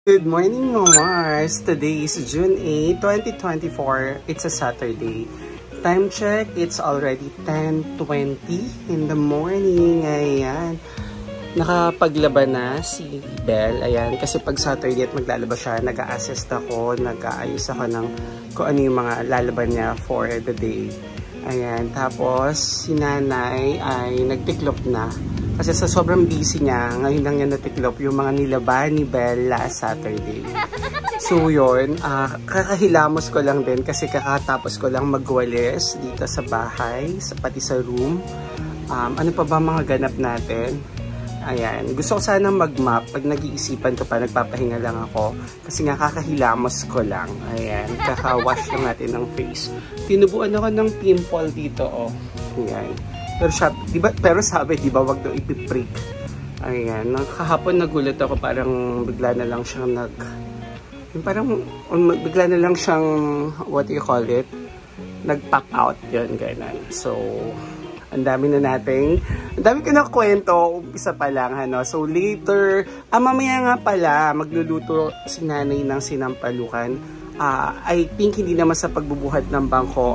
Good morning, Mars! Today is June 8, 2024. It's a Saturday. Time check, it's already 10:20 in the morning. Ayan. Nakapaglaban na si Belle. Ayan. Kasi pag Saturday at maglalaba siya, nag-a-assist ako, nag-aayos ako ng kung ano yung mga lalaban niya for the day. Ayan. Tapos, si nanay ay nagtiklop na. Kasi sa sobrang busy niya, ngayon lang niya natiklop yung mga nilaban ni Belle last Saturday. So yun, kakahilamos ko lang din kasi kakatapos ko lang magwalis dito sa bahay, pati sa room. Ano pa ba mga ganap natin? Ayan, gusto ko sana mag-map. Pag nag-iisipan ko pa, nagpapahinga lang ako. Kasi nga kakahilamos ko lang. Ayan, kaka-wash lang natin ng face. Tinubuan ako ng pimple dito, oh. Ayan. Pero sabi, di ba, wag daw ipiprick. Ayan, kahapon nagulat ako, parang bigla na lang siyang bigla na lang siyang, what do you call it? Nag-pop out, yun, ganun. So, ang dami ko na kwento, umpisa pa lang, ano. So, later, mamaya nga pala, magluluto si nanay ng sinampalukan. I think hindi naman sa pagbubuhat ng bangko,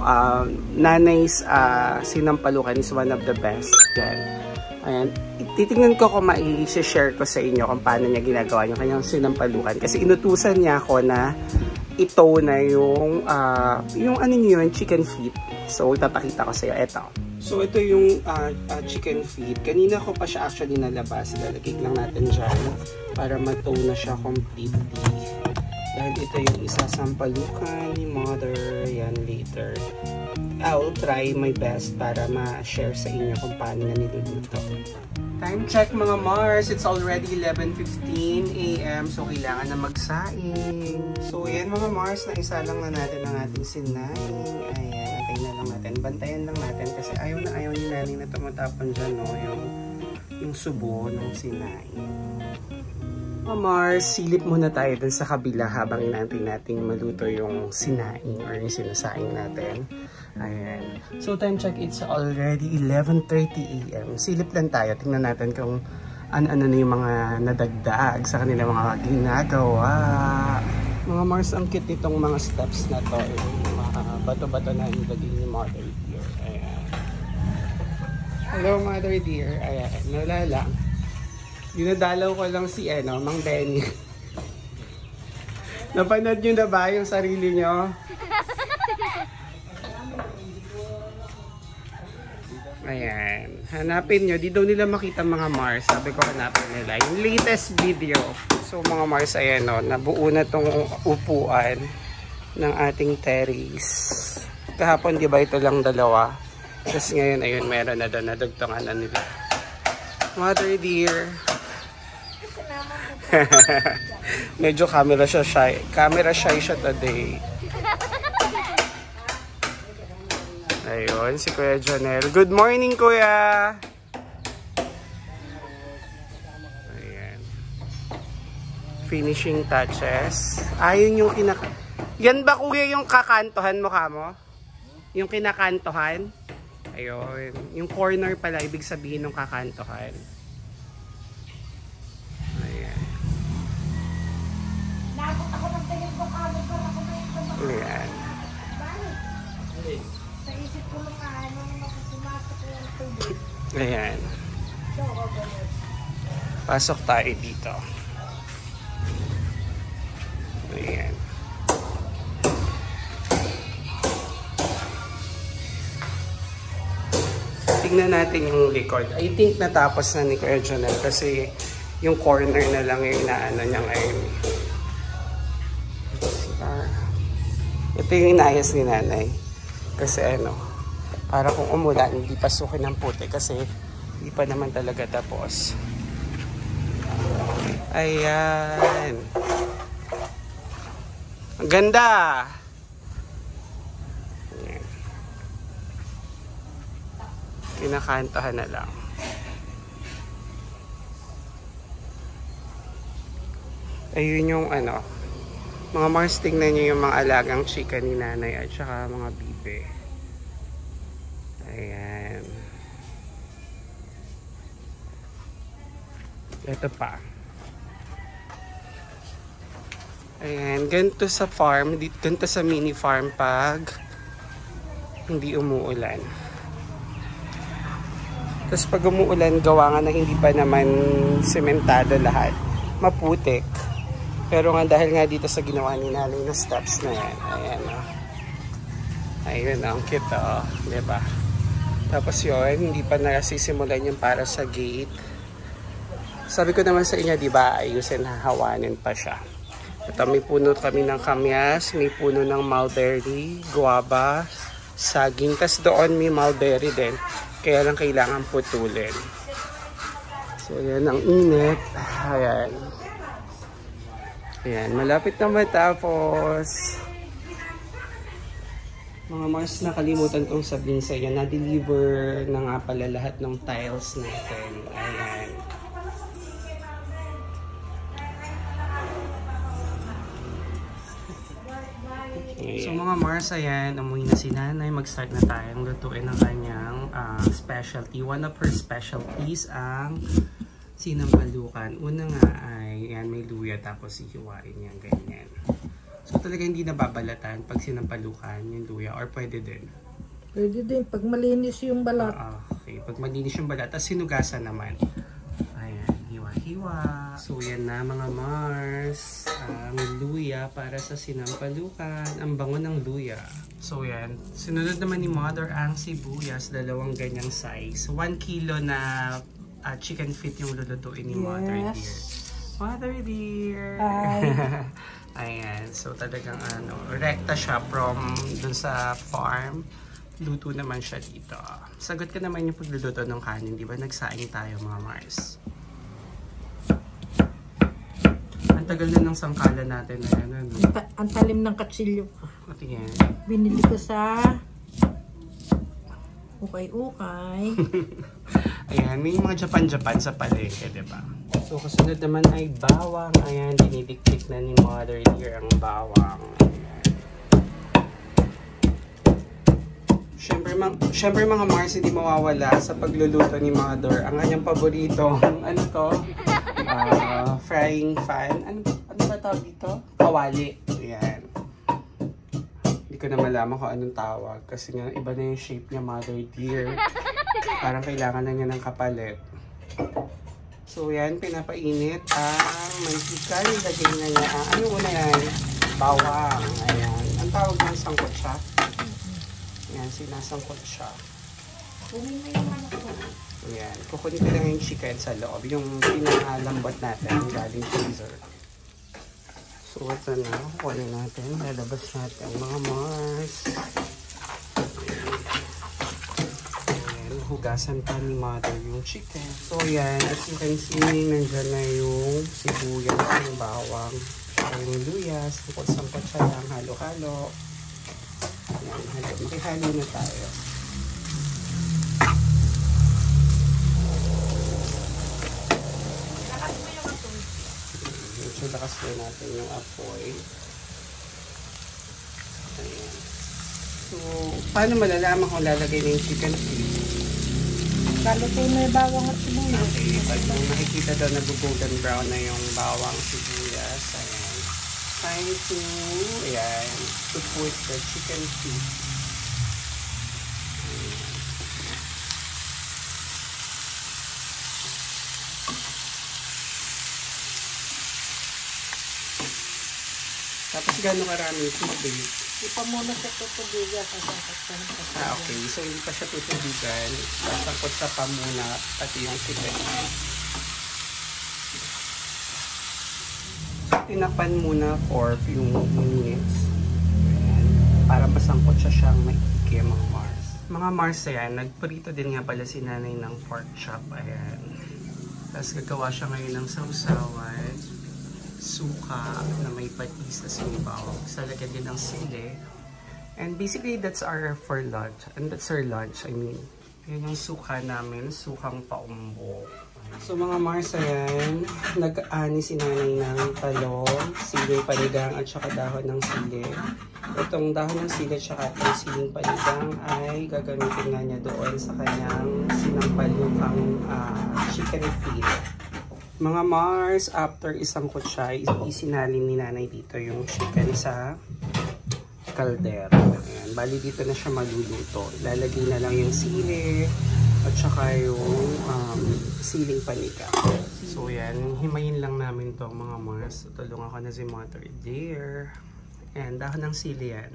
nanay's sinampalukan is one of the best dyan. Ayan, titingnan ko kung mai-share ko sa inyo kung paano niya ginagawa yung kanyang sinampalukan. Kasi inutusan niya ako na ito na yung ano niyo yun, chicken feet. So, ipapakita ko sa iyo. Eto. So, ito yung chicken feet. Kanina ko pa siya actually nalabas. Lalagay lang natin dyan para matone na siya completely. Dahil ito yung isasampalukan ni mother. Yan later. I'll try my best para ma-share sa inyo kung paano na niluluto. Time check mga Mars. It's already 11:15 AM. So kailangan na magsaing. So yan mga Mars, naisa lang na natin ang ating sinaing. Ayan, antayin na lang natin. Bantayan lang natin kasi ayaw na ayaw ni nanay na tumatapon dyan, no? Yung subo ng sinaing. Mars, silip muna tayo dun sa kabila habang inaantay nating maluto yung sinaing or yung sinasaing natin. Ayan. So, time check, it's already 11:30 AM. Silip lang tayo. Tingnan natin kung ano-ano na yung mga nadagdag sa kanilang mga ginagawa. Mga Mars, ang cute itong mga steps na to. Yung mga bato-bato na ilagay ni Mother Dear. Ayan. Hello, Mother Dear. Ayan. Wala lang. Dinadalaw ko lang si Mang Benny. Napanood nyo na ba yung sarili nyo? Ayan. Hanapin nyo. Di daw nila makita mga Mars. Sabi ko hanapin nila. Yung latest video. So mga Mars, ayan o. Nabuo na tong upuan ng ating terrace. Kahapon di ba ito lang dalawa? Tapos ngayon, ayun, meron na doon. Nadugtungan na nila. Mother Dear. Medyo camera shy siya today. Ayun, si Kuya Jonel. Good morning, Kuya! Ayan. Finishing touches. Ayun yung Yan ba, Kuya, yung kakantohan mo kamo? Yung kinakantohan? Ayun. Yung corner pala, ibig sabihin ng kakantohan. Ayan. Sa isip ko lang pumasok yung tubig. Ayan. Pasok tayo dito. Ayan. Tingnan natin yung likod. I think natapos na ni Kuya Jonel kasi yung corner na lang yung inaano niya ngayon. Ito yung inayos ni nanay. Kasi para kung umulan, hindi pasukin ng puti kasi hindi pa naman talaga tapos. Ayan. Ang ganda! Ayan. Kinakantahan na lang. Ayun yung mga Mars, tingnan nyo yung mga alagang chika ni nanay at saka mga bibe. Ayan. Ito pa. Ayan, ganito sa farm, ganito sa mini farm pag hindi umuulan. Tapos pag umuulan, gawa nga na hindi pa naman sementado lahat. Maputik. Pero nga dahil nga dito sa ginawa ni nanay na steps na yan. Ayan o. Ayun ang cute o. Diba? Tapos yun, hindi pa nasisimulan yung para sa gate. Sabi ko naman sa inyo, diba, ayusin, hahawanin pa siya. Ito, may puno kami ng kamyas, may puno ng mulberry, guava, saging. Tapos doon may mulberry din. Kaya lang kailangan putulin. So, ayan, ang init. Ayan. Ayan, malapit na matapos. Mga Mars, nakalimutan kong sabihin sa inyo, na-deliver na nga pala lahat ng tiles natin. Ayan. So mga Mars, ayan, umuwi na si nanay. Mag-start na tayong lutuin ng kanyang specialty. One of her specialties ang sinampalukan. Una nga ay, yan, may luya tapos ihiwain yan, ganyan. So talaga hindi nababalatan pag sinampalukan yung luya, or pwede din? Pwede din, pag malinis yung balat. Okay, pag malinis yung balat, tapos sinugasan naman. Ayan, hiwa-hiwa. So yan na mga Mars, ang luya para sa sinampalukan. Ang bango ng luya. So yan, sinunod naman ni Mother ang sibuyas, 2 ganyang size. 1 kilo na chicken feet yung lulutuin ni Mother Dear. Mother Dear! Hi! Ayan, so talagang rekta siya from dun sa farm. Luto naman siya dito. Sagot ka naman yung pagluluto ng kanin, di ba? Nagsaing tayo mga Mars. Ang tagal na ng sangkala natin. Ayan, Ang talim ng katsilyo. Tingin. Binili ko sa ukay-ukay. Ayan, may mga Japan-Japan sa palengke, di ba? So, kasunod naman ay bawang. Ayan, dinidiktik na ni Mother Dear ang bawang. Ayan. Siyempre mga Mars, hindi mawawala sa pagluluto ni Mother ang kanyang paborito. Ano to? Frying pan. Ano ba tawag dito? Kawali. Ayan. Hindi ko na malaman kung anong tawag. Kasi nga, iba na yung shape niya, Mother Dear. Parang kailangan na niya ng kapalit. So yan, pinapainit ang mantika. Ilagay na niya. Ano una yan? Bawang. Ayan. Ang tawag ng sangkot siya. Ayan, sinasangkot siya. Kunin mo yung manok ko. Ayan. Kukunin ko lang yung chicken sa loob. Yung pinalambot natin galing freezer. So ito na. Kukunin natin. Lalabas natin mga Mars. Hugasan pa ni Mother yung chicken. So yan, as you can see, nandyan na yung sibuyas, yung bawang, yung luya, sangkot-sangkot siya lang, halo-halo. Yan, makihalo na tayo. Lakas mo yung apoy. Medyo lakas na natin yung apoy. Ayan. So, paano malalaman kung lalagay na yung chicken feet? Kaluto na yung bawang at sibuyas. Okay, pag nakikita daw nag-golden brown na yung bawang sibuyas, ayan. Time to, ayan, to put the chicken feet. Ayan. Tapos gano'ng karami tubig? Ipa muna sa tutubigan. Okay. So, hindi pa siya tutubigan. Sasangkot sa pa muna, pati yung chicken. Tinapan muna for few minutes. Ayan. Para masangkot siyang maigi, mga Mars. Mga Mars, ayan. Nagprito din nga pala si nanay ng pork chop. Ayan. Tapos gagawa siya ngayon ng sausawan. Suka na may patis na sinibaw. Salagyan din ng sili. And basically, that's our for lunch. And that's our lunch, I mean. Yun yung suka namin, sukang paumbo. So mga Mars, ayan, nag-ani si nanay ng talong, siling panigang at saka dahon ng sili. Itong dahon ng sili at saka yung siling panigang ay gagamitin nga niya doon sa kanyang sinampalukang chicken feet. Mga Mars, after isang kutsa, isinalin ni nanay dito yung chicken sa kaldero. Ayan, bali dito na siya maluluto. Ilalagay na lang yung sili at saka yung siling panika. So yan, himayin lang namin to mga Mars. Tulungan ko na si Mother dear. And dahon ng sili yan.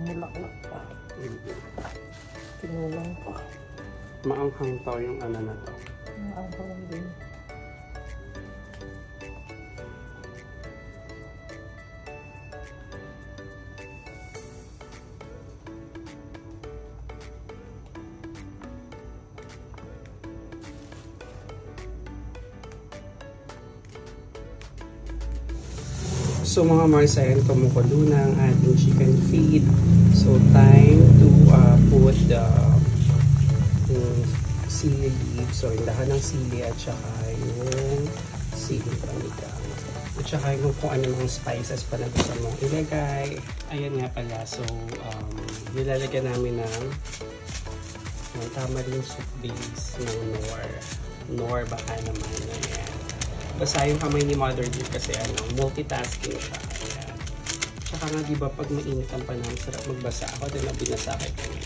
Nulaklak pa. Kinulang pa. Maanghang to yung ano na to. Maanghang din. So mga Mars, ayan, kumukulo na ang ating chicken feed. So time to put the sili leaves. So yung dahon ng sili at saka yung siling panika. At saka yung kung ano mga spices pa na gusto mo ilagay. Ayan nga pala. So nilalagyan namin ng tamarind soup base ng Knorr baka naman. Ayan. Basa yung kamay ni Mother dear kasi multitasking siya. Ayan. Tsaka nga diba pag mainit ang panahon, sarap magbasa. Ako din ang binasa kay kanya.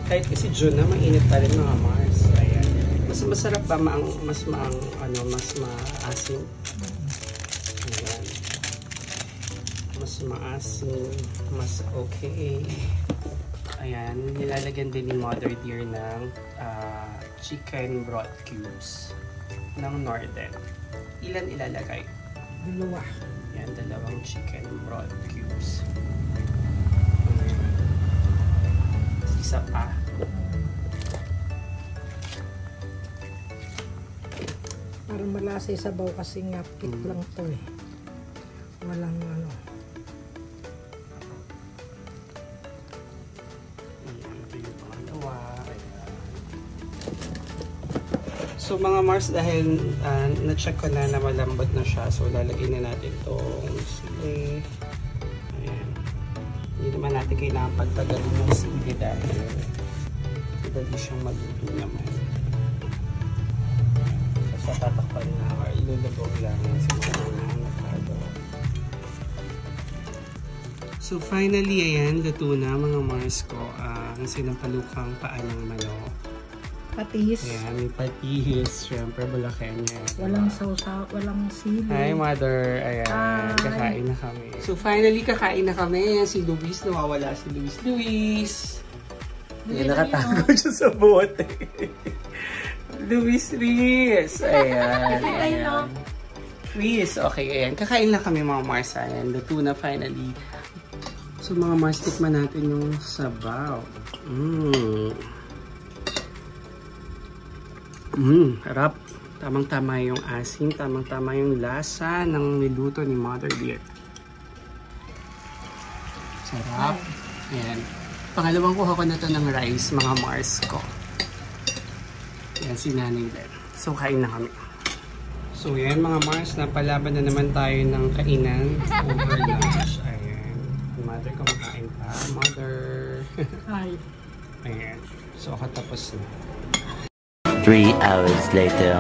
Kahit kasi June na, mainit pa rin mga Mars. Ayan. Mas masarap ba mas maasim? Ayan. Mas maasim, mas okay. Ayan, nilalagyan din ni Mother dear ng chicken broth cubes ng Northern. Ilan ilalagay? Dalawa. Yan, 2 chicken broth cubes. Isa pa. Para malasa yung sabaw kasi nga pit lang to eh. Walang ano. So mga Mars, dahil na-check ko na malambot na siya, so lalagay na natin itong sili. Ayan. Hindi naman natin kailangan pagtagalin ng sili dahil madali siyang maluto naman. So tatakpan na or ilulubog lang sa mga nakado. So finally, ayan, luto na mga Mars ko ang sinampalukang paa ng manok. Patis. Ayan, may patis. Siyempre, Bulakenyo. Walang sausaw, walang sili. Hi, Mother. Ayan, hi. Kakain na kami. So, finally, kakain na kami. Ayan, si Luis. Nawawala si Luis. Luis! Ayan, nakatago siya sa bote. Luis. Ayan. Ayan. Luis, okay. Ayan, kakain na kami mga Mars. Ayan, luto na finally. So, mga Mars, tikman natin yung sabaw. Harap. Tamang-tama yung asin, tamang-tama yung lasa ng niluto ni Mother dear. Sarap. Ayan. Pangalawang kuha ko na to ng rice, mga Mars ko. Ayan, si nanay din. So, kain na kami. So, ayan mga Mars, napalaban na naman tayo ng kainan over lunch. Ayan. Mother, kumakain pa. Mother. Hi. Ayan. So, katapos na. 3 hours later.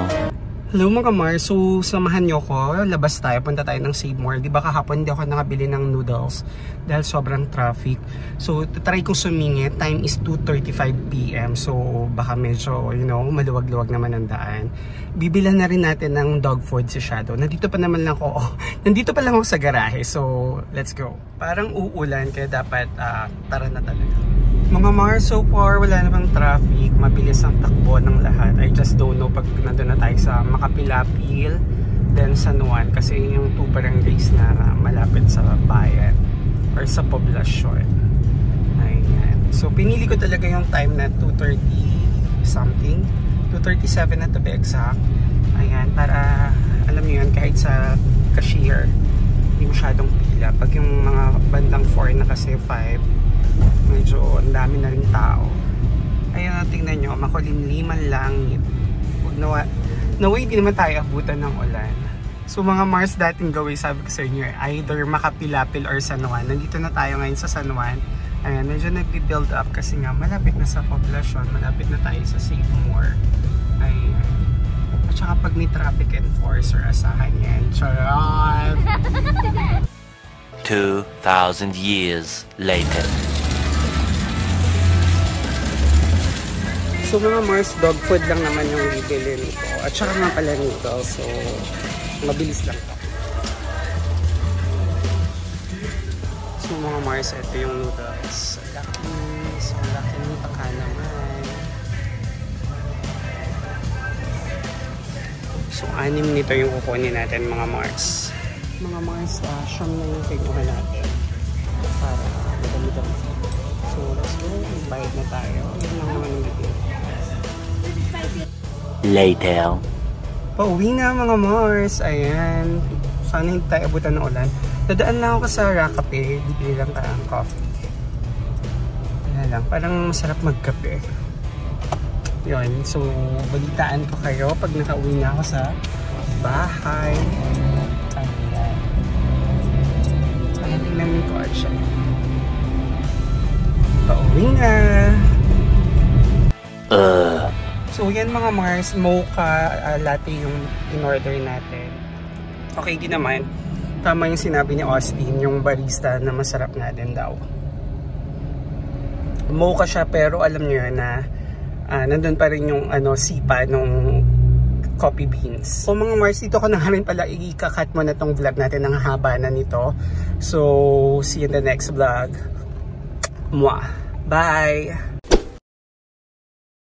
Hello mga Mars, so samahan nyo ko, labas tayo, punta tayo ng Save More. Diba kahapon hindi ako nakabili ng noodles dahil sobrang traffic. So try kong sumingit, time is 2:35 PM. So baka medyo, maluwag-luwag naman ang daan. Bibilan na rin natin ng dog food si Shadow. Nandito pa lang ako sa garahe. So let's go. Parang uulan kaya dapat tara na talaga. Mga Mars, so far wala namang traffic, mabilis ang takbo ng lahat. I just don't know pag nandun na tayo sa Makapilapil, then San Juan, kasi yung 2 barangays na malapit sa bayan or sa poblasyon. Ayan. So pinili ko talaga yung time na 2:30 something, 2:37 na to be exact. Ayan, para alam niyo yun, kahit sa cashier hindi masyadong pila. Pag yung mga bandang 4 na kasi 5, medyo ang dami na rin tao. Ayan, tingnan nyo, makulimliman langit. Naway, hindi naman tayo abutan ng ulan. So mga Mars, dating gawin, sabi ko sa inyo, either Makapilapil or San Juan. Nandito na tayo ngayon sa San Juan. Ayan, medyo nag-build up kasi nga malapit na sa poblasyon, malapit na tayo sa Save More. Ayan. At saka pag may traffic enforcer, asahan yan. Charot! 2,000 years later. So mga Mars, dog food lang naman yung bibilin ko. At saka nga pala nito, so mabilis lang to. So mga Mars, ito yung noodles. Ang laki ng paka naman. So 6 nito yung kukunin natin mga Mars. Mga Mars, siyam na yung kinuha natin. Para madami-dami. So let's go, bayad na tayo. Yun lang naman yung bibili. Later. Pauwi na mga Mars. Ayan. Sana hindi tayo abutan ng ulan. Dadaan lang ako sa Rakape. Bibili lang tayo ng coffee. Wala lang. Parang masarap magkape. Yun. So, balitaan ko kayo pag nakauwi na ako sa bahay. Ayan. Ayan, tingnan mo ko siya. Pauwi na. So yan mga Mars, mocha latte yung in-order natin. Okay din naman. Tama yung sinabi ni Austin, yung barista na masarap nga din daw. Mocha siya pero alam niyo na nandun pa rin yung sipa nung coffee beans. So mga Mars, dito ko na rin pala i-cut mo na tong vlog natin, ng haba na nito. So see you in the next vlog. Mwah! Bye!